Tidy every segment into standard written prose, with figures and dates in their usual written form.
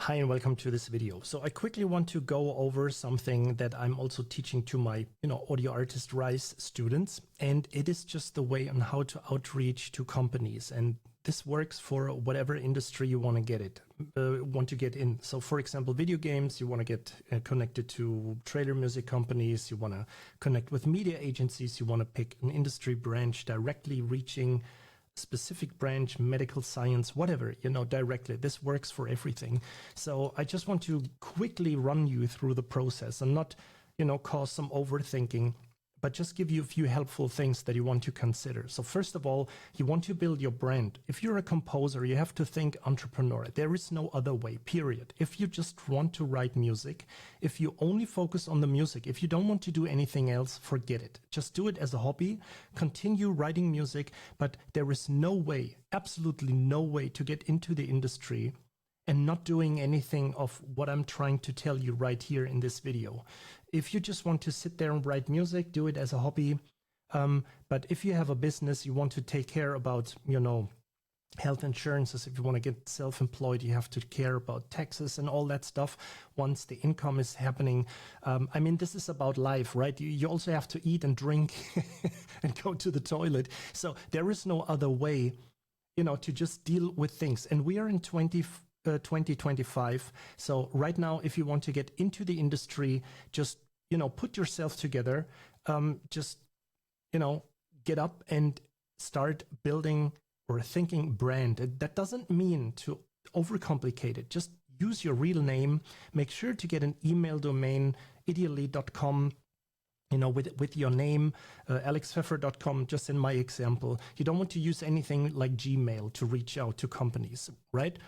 Hi and welcome to this video. So I quickly want to go over something that I'm also teaching to my, audio artist Rise students, and it is just the way on how to outreach to companies. And this works for whatever industry you want to get in. So for example, video games, you want to get connected to trailer music companies, you want to connect with media agencies, you want to pick an industry branch directly reaching specific branch, medical science, whatever, directly. This works for everything. So I just want to quickly run you through the process and not, cause some overthinking, but just give you a few helpful things that you want to consider. So first of all, you want to build your brand. If you're a composer, you have to think entrepreneur. There is no other way, period. If you just want to write music, if you only focus on the music, if you don't want to do anything else, forget it. Just do it as a hobby, continue writing music, but there is no way, absolutely no way to get into the industry and not doing anything of what I'm trying to tell you right here in this video. If you just want to sit there and write music, do it as a hobby. But if you have a business, you want to take care about, health insurances. If you want to get self-employed, you have to care about taxes and all that stuff once the income is happening. This is about life, right? You also have to eat and drink and go to the toilet. So there is no other way, to just deal with things. And we are in 2025. So right now, if you want to get into the industry, just, put yourself together, get up and start building or thinking brand. That doesn't mean to overcomplicate it. Just use your real name. Make sure to get an email domain, ideally.com. with your name, alexpfeffer.com, just in my example. You don't want to use anything like Gmail to reach out to companies, right?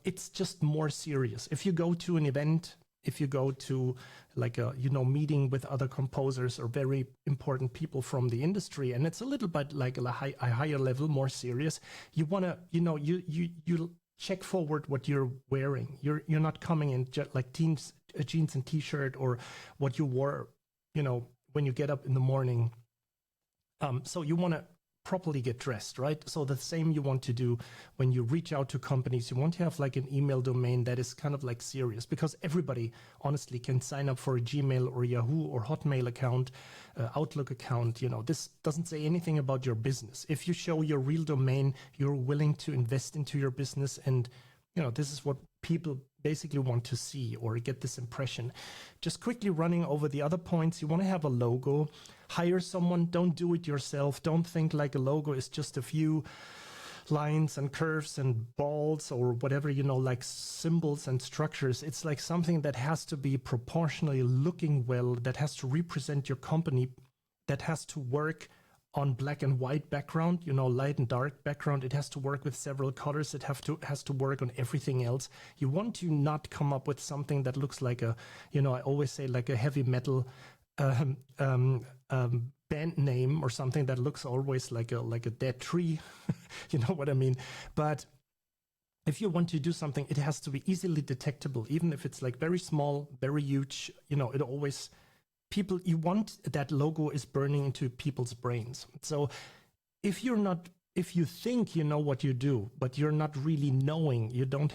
It's just more serious. If you go to an event, if you go to like a, meeting with other composers or very important people from the industry, and it's a little bit like a higher level, more serious, you want to, you check forward what you're wearing. You're not coming in just like jeans and t-shirt or what you wore, when you get up in the morning. So you want to properly get dressed, right? So the same you want to do when you reach out to companies. You want to have like an email domain that is kind of like serious, because everybody honestly can sign up for a Gmail or Yahoo or Hotmail account, Outlook account. This doesn't say anything about your business. If you show your real domain, you're willing to invest into your business, and this is what people basically want to see or get this impression. Just quickly running over the other points. You want to have a logo. Hire someone. Don't do it yourself. Don't think like a logo is just a few lines and curves and balls or whatever, like symbols and structures. It's like something that has to be proportionally looking well, that has to represent your company, that has to work on black and white background, light and dark background. It has to work with several colors. It has to work on everything else. You want to not come up with something that looks like a, I always say like a heavy metal band name or something that looks always like a dead tree. You know what I mean? But if you want to do something, it has to be easily detectable, even if it's like very small, very huge. It always. You want that logo is burning into people's brains. So if you think you know what you do, but you're not really knowing, you don't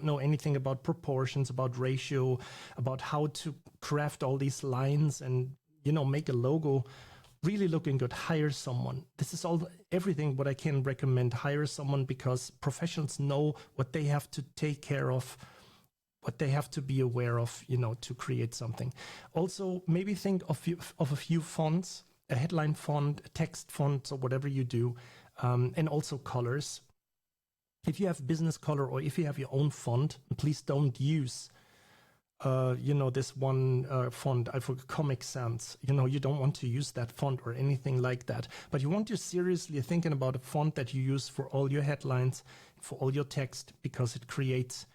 know anything about proportions, about ratio, about how to craft all these lines and, make a logo really looking good, hire someone. This is everything what I can recommend. Hire someone, because professionals know what they have to take care of, what they have to be aware of, to create something. Also, maybe think of a few fonts, a headline font, a text font, or whatever you do, and also colors. If you have business color or if you have your own font, please don't use, this one font, I forgot, Comic Sans. You don't want to use that font or anything like that. But you want to seriously thinking about a font that you use for all your headlines, for all your text, because it creates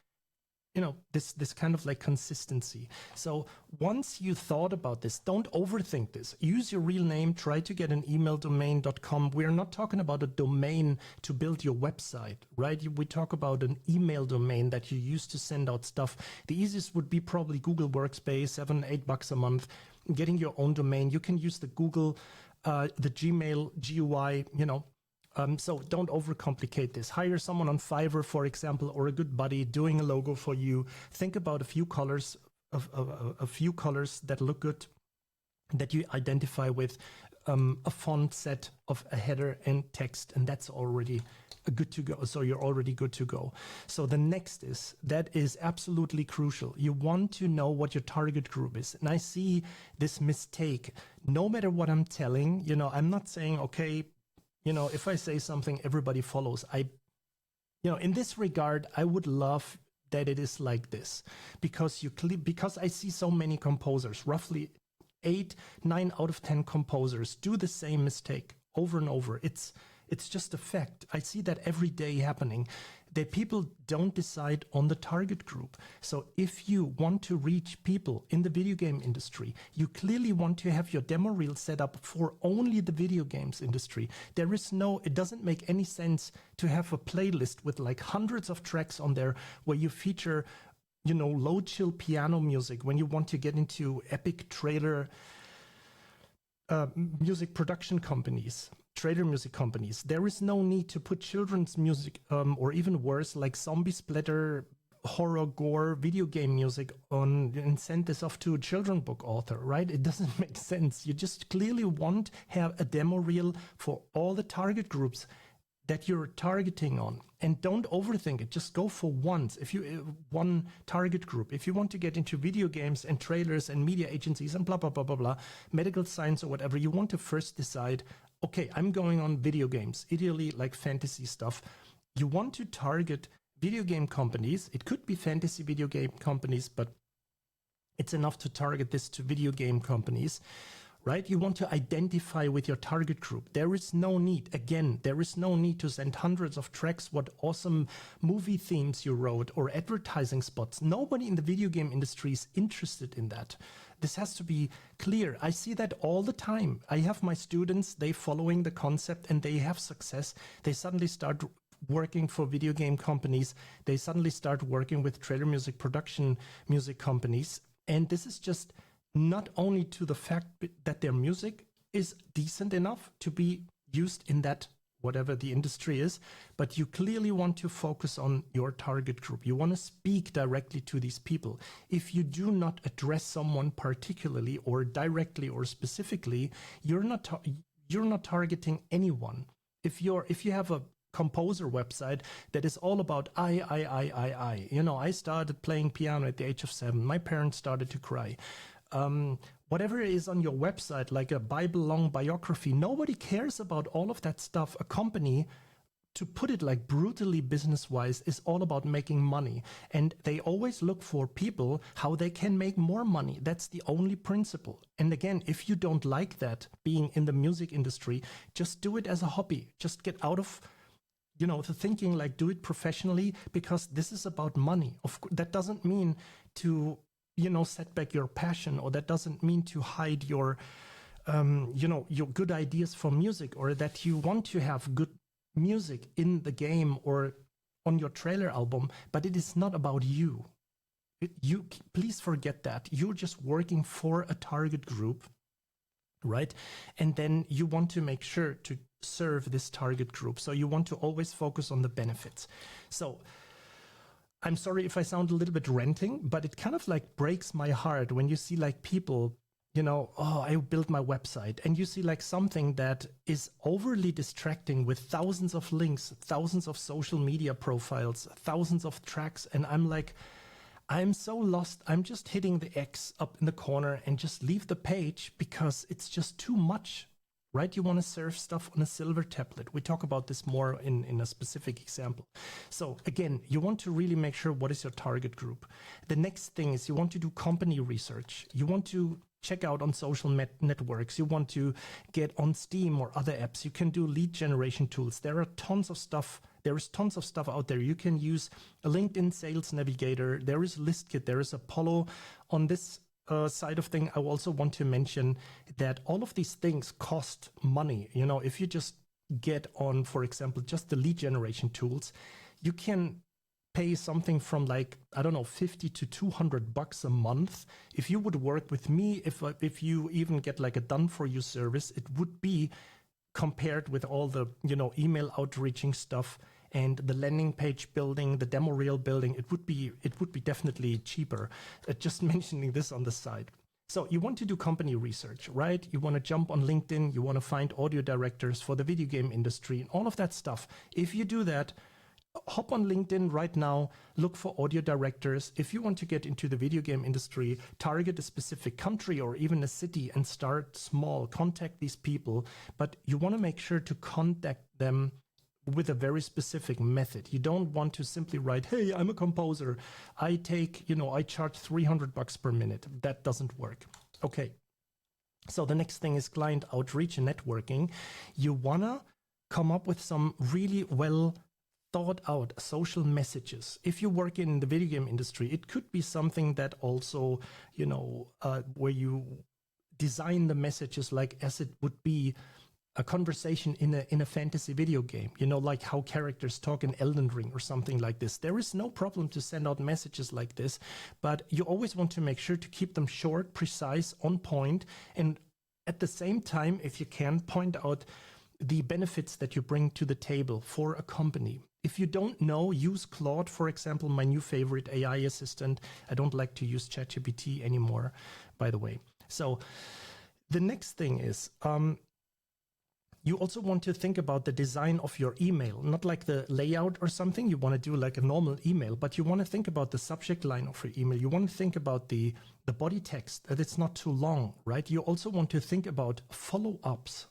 this kind of like consistency. So once you thought about this, don't overthink this. Use your real name. Try to get an email domain.com. We're not talking about a domain to build your website, right? We talk about an email domain that you use to send out stuff. The easiest would be probably Google Workspace, $7-8 a month. Getting your own domain. You can use the Google, the Gmail GUI, So don't overcomplicate this. Hire someone on Fiverr, for example, or a good buddy doing a logo for you. Think about a few colors, a few colors that look good, that you identify with, a font set of a header and text, and that's already good to go. So you're already good to go. So the next that is absolutely crucial. You want to know what your target group is. And I see this mistake, no matter what I'm telling, I'm not saying, okay, if I say something, everybody follows. In this regard, I would love that it is like this, because because I see so many composers, roughly 8, 9 out of 10 composers do the same mistake over and over. It's just a fact. I see that every day happening, that people don't decide on the target group. So if you want to reach people in the video game industry, you clearly want to have your demo reel set up for only the video games industry. It doesn't make any sense to have a playlist with like hundreds of tracks on there where you feature low chill piano music when you want to get into epic trailer music production companies, trailer music companies. There is no need to put children's music or even worse, like zombie splatter, horror, gore, video game music on and send this off to a children's book author, right? It doesn't make sense. You just clearly want to have a demo reel for all the target groups that you're targeting on, and don't overthink it. Just go for one target group. If you want to get into video games and trailers and media agencies and blah blah blah blah blah, medical science or whatever, you want to first decide, okay, I'm going on video games, ideally like fantasy stuff. You want to target video game companies. It could be fantasy video game companies, but it's enough to target this to video game companies. Right? You want to identify with your target group. There is no need to send hundreds of tracks, what awesome movie themes you wrote, or advertising spots. Nobody in the video game industry is interested in that. This has to be clear. I see that all the time. I have my students, they following the concept and they have success. They suddenly start working for video game companies. They suddenly start working with trailer music production music companies. And this is just not only to the fact that their music is decent enough to be used in that whatever the industry is, but you clearly want to focus on your target group. You want to speak directly to these people. If you do not address someone particularly or directly or specifically, you're not targeting anyone. If you have a composer website that is all about I started playing piano at the age of 7. My parents started to cry. Whatever is on your website, like a Bible-long biography, nobody cares about all of that stuff. A company, to put it like brutally business-wise, is all about making money. And they always look for people, how they can make more money. That's the only principle. And again, if you don't like that, being in the music industry, just do it as a hobby. Just get out of the thinking like do it professionally, because this is about money. That doesn't mean to set back your passion, or that doesn't mean to hide your good ideas for music, or that you want to have good music in the game or on your trailer album, but it is not about you. Please forget that. You're just working for a target group, right? And then you want to make sure to serve this target group. So you want to always focus on the benefits. So I'm sorry if I sound a little bit ranting, but it kind of like breaks my heart when you see like people, I built my website, and you see like something that is overly distracting with thousands of links, thousands of social media profiles, thousands of tracks. And I'm like, I'm so lost. I'm just hitting the X up in the corner and just leave the page because it's just too much. Right? You want to serve stuff on a silver tablet. We talk about this more in a specific example. So again, you want to really make sure what is your target group. The next thing is you want to do company research. You want to check out on social networks. You want to get on Steam or other apps. You can do lead generation tools. There is tons of stuff out there. You can use a LinkedIn Sales Navigator. There is ListKit. There is Apollo. On this side of thing, I also want to mention that all of these things cost money. If you just get on, for example, just the lead generation tools, you can pay something from like, I don't know, $50 to $200 a month. If you would work with me, if you even get like a done for you service, it would be compared with all the, email outreaching stuff and the landing page building, the demo reel building, it would be definitely cheaper. Just mentioning this on the side. So you want to do company research, right? You want to jump on LinkedIn, you want to find audio directors for the video game industry and all of that stuff. If you do that, hop on LinkedIn right now, look for audio directors. If you want to get into the video game industry, target a specific country or even a city and start small, contact these people, but you want to make sure to contact them with a very specific method. You don't want to simply write, hey, I'm a composer. I charge $300 per minute. That doesn't work. Okay. So the next thing is client outreach and networking. You want to come up with some really well thought out social messages. If you work in the video game industry, it could be something that also, where you design the messages like as it would be a conversation in a fantasy video game, like how characters talk in Elden Ring or something like this. There is no problem to send out messages like this, but you always want to make sure to keep them short, precise, on point, and at the same time, if you can, point out the benefits that you bring to the table for a company. If you don't know, use Claude, for example, my new favorite AI assistant. I don't like to use ChatGPT anymore, by the way. So the next thing is, you also want to think about the design of your email, not like the layout or something. You want to do like a normal email, but you want to think about the subject line of your email. You want to think about the body text, that it's not too long, right? You also want to think about follow-ups.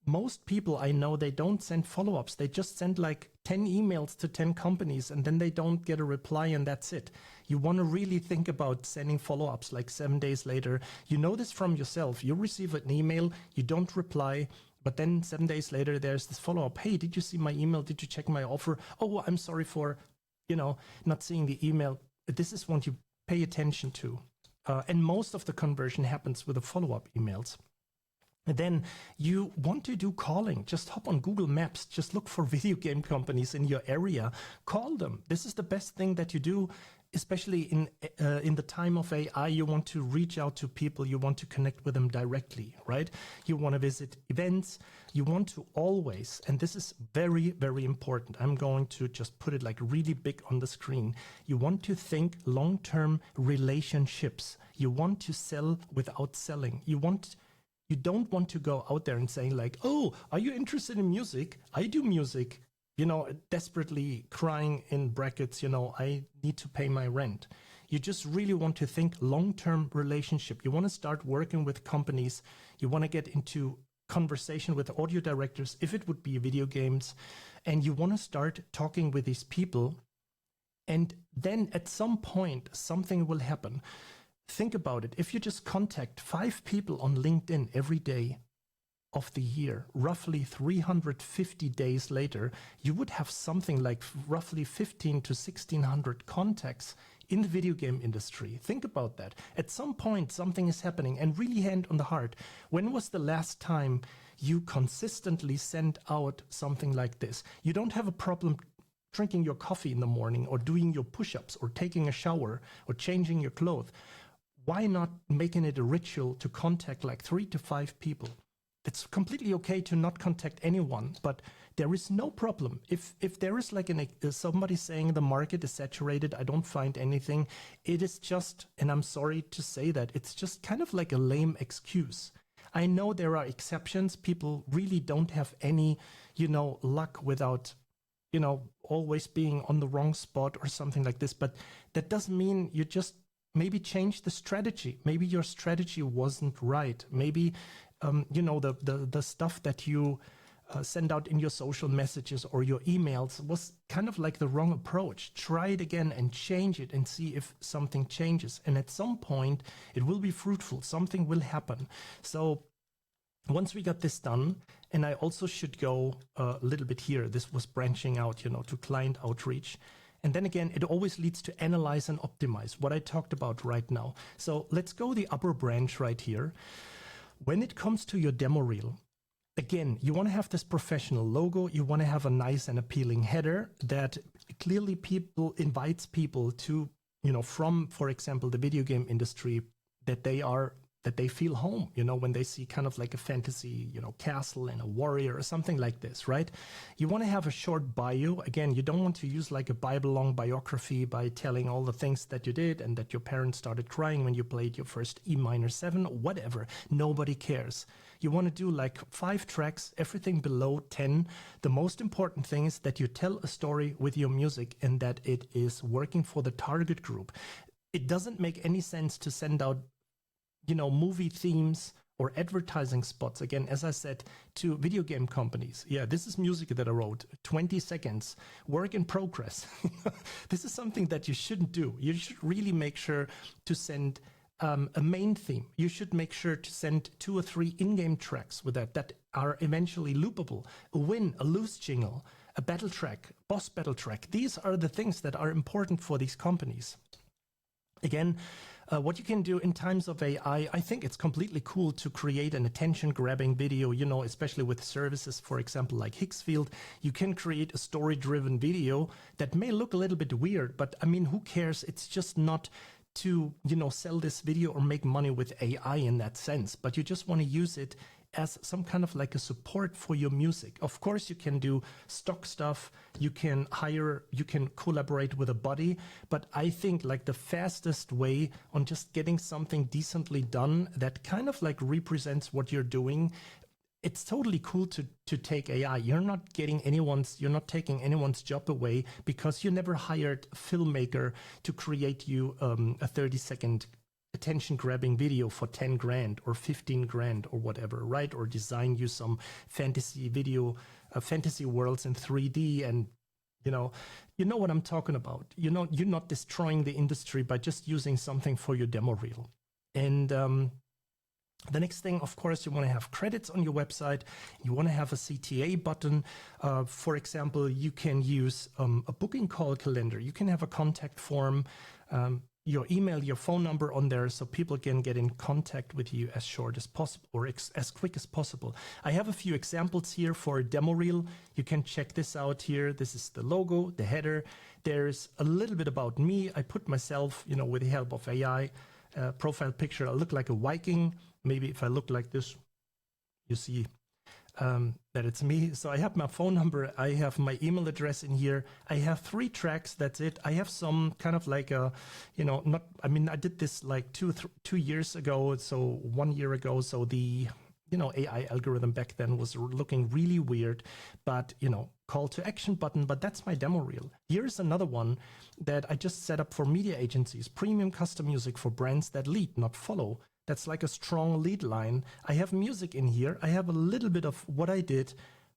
Most people I know, they don't send follow-ups. They just send like 10 emails to 10 companies and then they don't get a reply and that's it. You want to really think about sending follow-ups like 7 days later. You know this from yourself. You receive an email, you don't reply, but then 7 days later, there's this follow-up. Hey, did you see my email? Did you check my offer? Oh, I'm sorry for, not seeing the email. This is what you pay attention to. And most of the conversion happens with the follow-up emails. And then you want to do calling. Just hop on Google Maps. Just look for video game companies in your area. Call them. This is the best thing that you do, especially in the time of AI. You want to reach out to people. You want to connect with them directly, right? You want to visit events. You want to always, and this is very, very important. I'm going to just put it like really big on the screen. You want to think long-term relationships. You want to sell without selling. You don't want to go out there and saying like, oh, are you interested in music? I do music, desperately crying in brackets, I need to pay my rent. You just really want to think long-term relationship. You want to start working with companies. You want to get into conversation with audio directors, if it would be video games, and you want to start talking with these people. And then at some point, something will happen. Think about it. If you just contact 5 people on LinkedIn every day of the year, roughly 350 days later, you would have something like roughly 15 to 1600 contacts in the video game industry. Think about that. At some point, something is happening. And really, hand on the heart, when was the last time you consistently sent out something like this? You don't have a problem drinking your coffee in the morning or doing your push-ups or taking a shower or changing your clothes. Why not making it a ritual to contact like 3 to 5 people? It's completely okay to not contact anyone, but there is no problem. If there is like somebody saying the market is saturated, I don't find anything, it is just, and I'm sorry to say that, it's just kind of like a lame excuse. I know there are exceptions. People really don't have any, luck without, always being on the wrong spot or something like this. But that doesn't mean you just maybe change the strategy. Maybe your strategy wasn't right. Maybe, the stuff that you send out in your social messages or your emails was kind of like the wrong approach. Try it again and change it and see if something changes. And at some point, it will be fruitful. Something will happen. So once we got this done, and I also should go a little bit here. This was branching out, to client outreach. And then again, it always leads to analyze and optimize, what I talked about right now. So let's go the upper branch right here. When it comes to your demo reel, again, you want to have this professional logo. You want to have a nice and appealing header that clearly invites people to, from, for example, the video game industry, that they are that they feel home, you know, when they see kind of like a fantasy, you know, castle and a warrior or something like this, right? You want to have a short bio. Again, you don't want to use like a Bible-long biography by telling all the things that you did and that your parents started crying when you played your first E minor 7, whatever. Nobody cares. You want to do like 5 tracks, everything below 10. The most important thing is that you tell a story with your music and that it is working for the target group. It doesn't make any sense to send out, you know, movie themes or advertising spots, again, as I said, to video game companies. Yeah, this is music that I wrote, 20 seconds, work in progress. This is something that you shouldn't do. You should really make sure to send a main theme. You should make sure to send 2 or 3 in-game tracks with that are eventually loopable. A win, a lose jingle, a battle track, boss battle track. These are the things that are important for these companies. Again, what you can do in times of AI, I think it's completely cool to create an attention-grabbing video, you know, especially with services, for example, like Higgsfield. You can create a story-driven video that may look a little bit weird, but I mean, who cares? It's just not to, you know, sell this video or make money with AI in that sense, but you just want to use it as some kind of like a support for your music. Of course, you can do stock stuff, you can hire, you can collaborate with a buddy, but I think like the fastest way on just getting something decently done that kind of like represents what you're doing, it's totally cool to take AI. You're not taking anyone's job away because you never hired a filmmaker to create you a 30-second attention-grabbing video for 10 grand or 15 grand or whatever, right? Or design you some fantasy video, fantasy worlds in 3D, and you know what I'm talking about. You know, you're not destroying the industry by just using something for your demo reel. And the next thing, of course, you want to have credits on your website. You want to have a CTA button. For example, you can use a booking call calendar. You can have a contact form, your email, your phone number on there so people can get in contact with you as short as possible or as quick as possible. I have a few examples here for a demo reel. You can check this out here. This is the logo, the header. There's a little bit about me. I put myself, you know, with the help of AI, profile picture. I look like a Viking. Maybe if I look like this, you see that it's me. So I have my phone number. I have my email address in here. I have 3 tracks. That's it. I have some kind of like a, you know, I did this like 2 years ago. So 1 year ago. So the, you know, AI algorithm back then was looking really weird, but, you know, call to action button, but that's my demo reel. Here's another one that I just set up for media agencies, premium custom music for brands that lead, not follow. That's like a strong lead line. I have music in here. I have a little bit of what I did,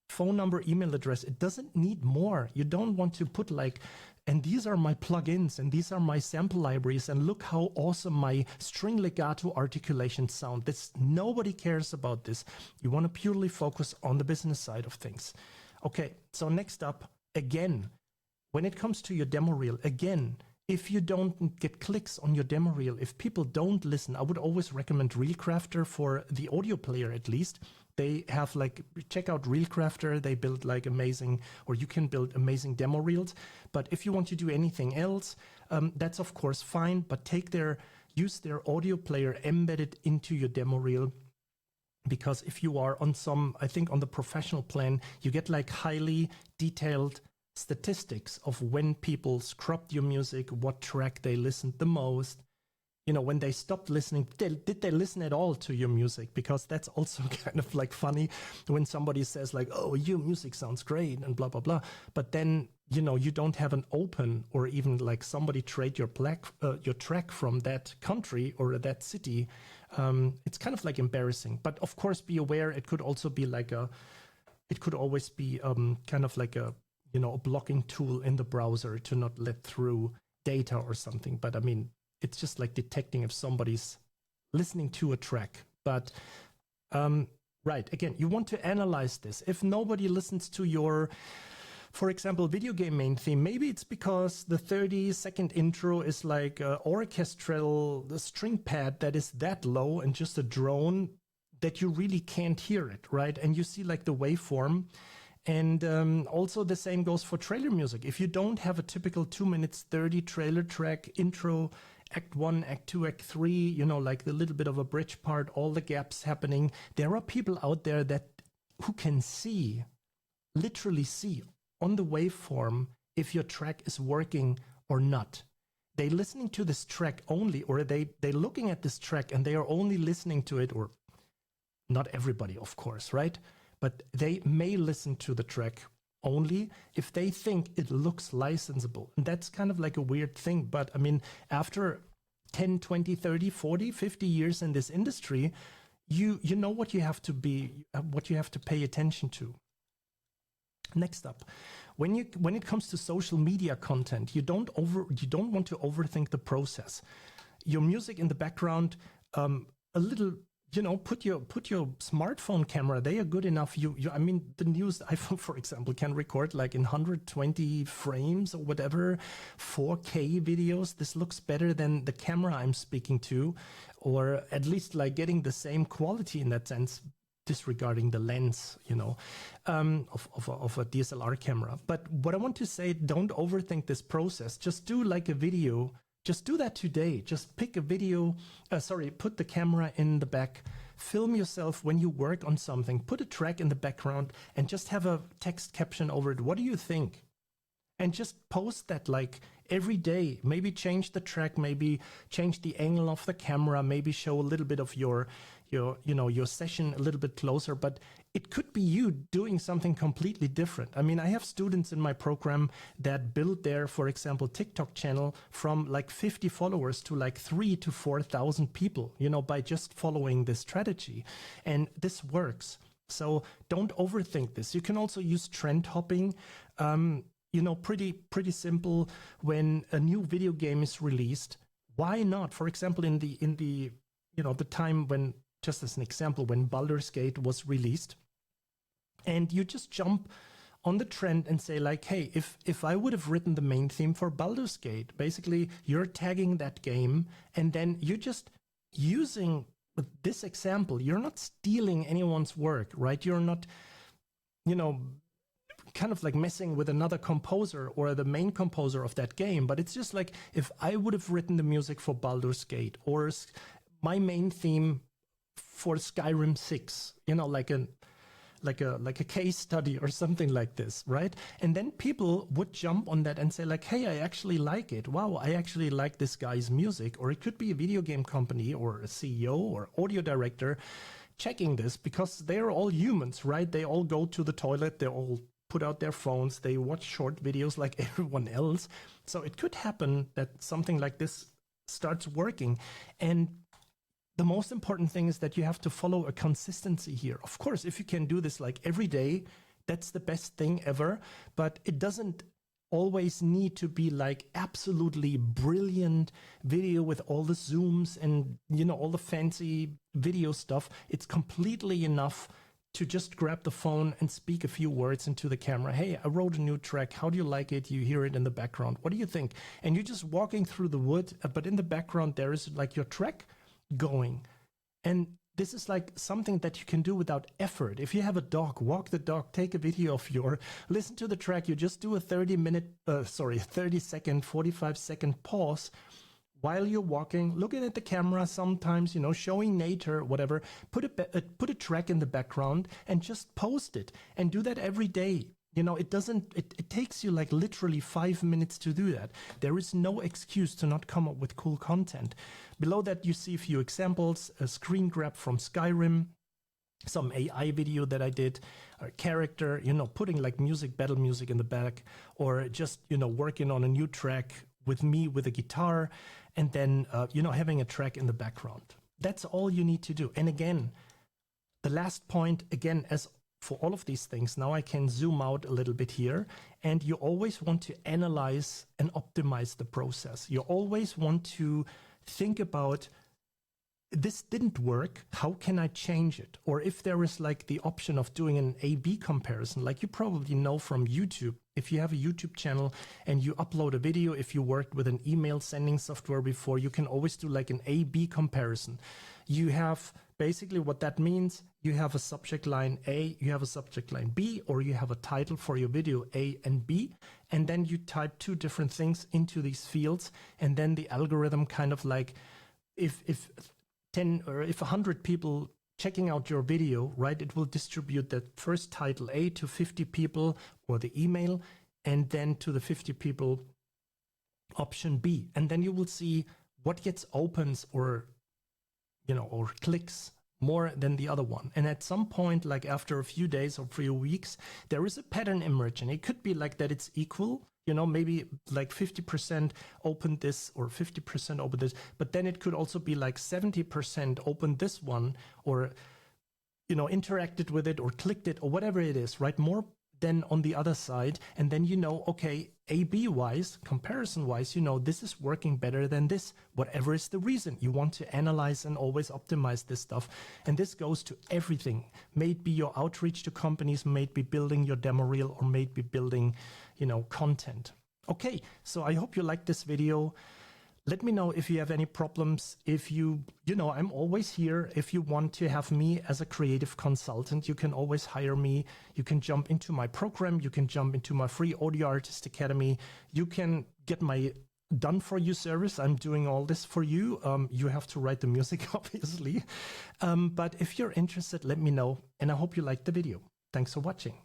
phone number, email address. It doesn't need more. You don't want to put like, and these are my plugins and these are my sample libraries and look how awesome my string legato articulations sound. Nobody cares about this. You want to purely focus on the business side of things. Okay, so next up, again, when it comes to your demo reel, again, if you don't get clicks on your demo reel, if people don't listen, I would always recommend ReelCrafter for the audio player at least. They have like, check out ReelCrafter. They build like amazing, or you can build amazing demo reels. But if you want to do anything else, that's of course fine, but use their audio player embedded into your demo reel. Because if you are on I think on the professional plan, you get like highly detailed statistics of when people scrubbed your music, what track they listened the most, you know, when they stopped listening, did they listen at all to your music? Because that's also kind of like funny when somebody says like, oh, your music sounds great and blah, blah, blah. But then, you know, you don't have an open or even like somebody trade your track from that country or that city. It's kind of like embarrassing, but of course be aware. It could also be like it could always be kind of like a, you know, a blocking tool in the browser to not let through data or something. But I mean, it's just like detecting if somebody's listening to a track. But right, again, you want to analyze this. If nobody listens to your, for example, video game main theme, maybe it's because the 30-second intro is like orchestral, the string pad that is that low and just a drone that you really can't hear it, right? And you see like the waveform. And also the same goes for trailer music. If you don't have a typical 2 minutes 30 trailer track intro act 1, act 2, act 3, you know, like the little bit of a bridge part, all the gaps happening. There are people out there that who can see, literally see on the waveform if your track is working or not. They're listening to this track only, or they're looking at this track and they are only listening to it, or not everybody, of course, right? But they may listen to the track only if they think it looks licensable. And that's kind of like a weird thing. But I mean, after 10, 20, 30, 40, 50 years in this industry, you know what you have to be, what you have to pay attention to. Next up, when it comes to social media content, you don't want to overthink the process. Your music in the background, a little, you know, put your smartphone camera. They are good enough. I mean, the newest iPhone, for example, can record like in 120 frames or whatever, 4K videos. This looks better than the camera I'm speaking to, or at least like getting the same quality in that sense, disregarding the lens, you know, of a DSLR camera. But what I want to say, don't overthink this process. Just do like a video. Just do that today. Just pick a video, put the camera in the back, film yourself when you work on something, put a track in the background and just have a text caption over it. What do you think? And just post that like every day. Maybe change the track, maybe change the angle of the camera, maybe show a little bit of your session a little bit closer, but it could be you doing something completely different. I mean, I have students in my program that build their, for example, TikTok channel from like 50 followers to like 3,000 to 4,000 people, you know, by just following this strategy. And this works. So don't overthink this. You can also use trend hopping. You know, pretty simple. When a new video game is released, why not? For example, in the you know, the time when, just as an example, when Baldur's Gate was released, and you just jump on the trend and say like, hey, if I would have written the main theme for Baldur's Gate, basically you're tagging that game, and then you're just using this example. You're not stealing anyone's work, right? You're not, you know, kind of like messing with another composer or the main composer of that game, but it's just like, if I would have written the music for Baldur's Gate, or my main theme for Skyrim 6, you know, like a case study or something like this, right? And then people would jump on that and say like, hey, I actually like it. Wow, I actually like this guy's music. Or it could be a video game company or a CEO or audio director checking this, because they're all humans, right? They all go to the toilet, they all put out their phones, they watch short videos like everyone else. So it could happen that something like this starts working. And the most important thing is that you have to follow a consistency here. Of course, if you can do this like every day, that's the best thing ever, but it doesn't always need to be like absolutely brilliant video with all the zooms and, you know, all the fancy video stuff. It's completely enough to just grab the phone and speak a few words into the camera. Hey, I wrote a new track. How do you like it? You hear it in the background. What do you think? And you're just walking through the wood, but in the background, there is like your track going. And this is like something that you can do without effort. If you have a dog, walk the dog, take a video of listen to the track. You just do a 30 second, 45-second pause while you're walking, looking at the camera sometimes, you know, showing nature, whatever. Put a track in the background and just post it, and do that every day. You know, it takes you like literally 5 minutes to do that. There is no excuse to not come up with cool content. Below that, you see a few examples, a screen grab from Skyrim, some AI video that I did, a character, you know, putting like battle music in the back, or just, you know, working on a new track with me with a guitar, and then, you know, having a track in the background. That's all you need to do. And again, the last point, again, as for all of these things, now I can zoom out a little bit here, and you always want to analyze and optimize the process. You always want to think about, this didn't work, how can I change it? Or if there is like the option of doing an A/B comparison, like you probably know from YouTube, if you have a YouTube channel and you upload a video, if you worked with an email sending software before, you can always do like an A/B comparison. You have basically what that means, you have a subject line A, you have a subject line B, or you have a title for your video A and B, and then you type 2 different things into these fields, and then the algorithm kind of like, if 10 or if 100 people checking out your video, right, it will distribute that first title A to 50 people or the email, and then to the 50 people option B. And then you will see what gets opens or, you know, or clicks more than the other one. And at some point, like after a few days or few weeks, there is a pattern emerging. It could be like that it's equal, you know, maybe like 50% opened this or 50% opened this, but then it could also be like 70% opened this one, or, you know, interacted with it or clicked it or whatever it is, right? More than on the other side. And then, you know, okay, A/B wise, comparison wise, you know, this is working better than this, whatever is the reason. You want to analyze and always optimize this stuff. And this goes to everything. May it be your outreach to companies, may it be building your demo reel, or may it be building, you know, content. Okay, so I hope you liked this video. Let me know if you have any problems. If you know, I'm always here. If you want to have me as a creative consultant, you can always hire me. You can jump into my program. You can jump into my free Audio Artist Academy. You can get my done for you service. I'm doing all this for you. You have to write the music, obviously. But if you're interested, let me know. And I hope you liked the video. Thanks for watching.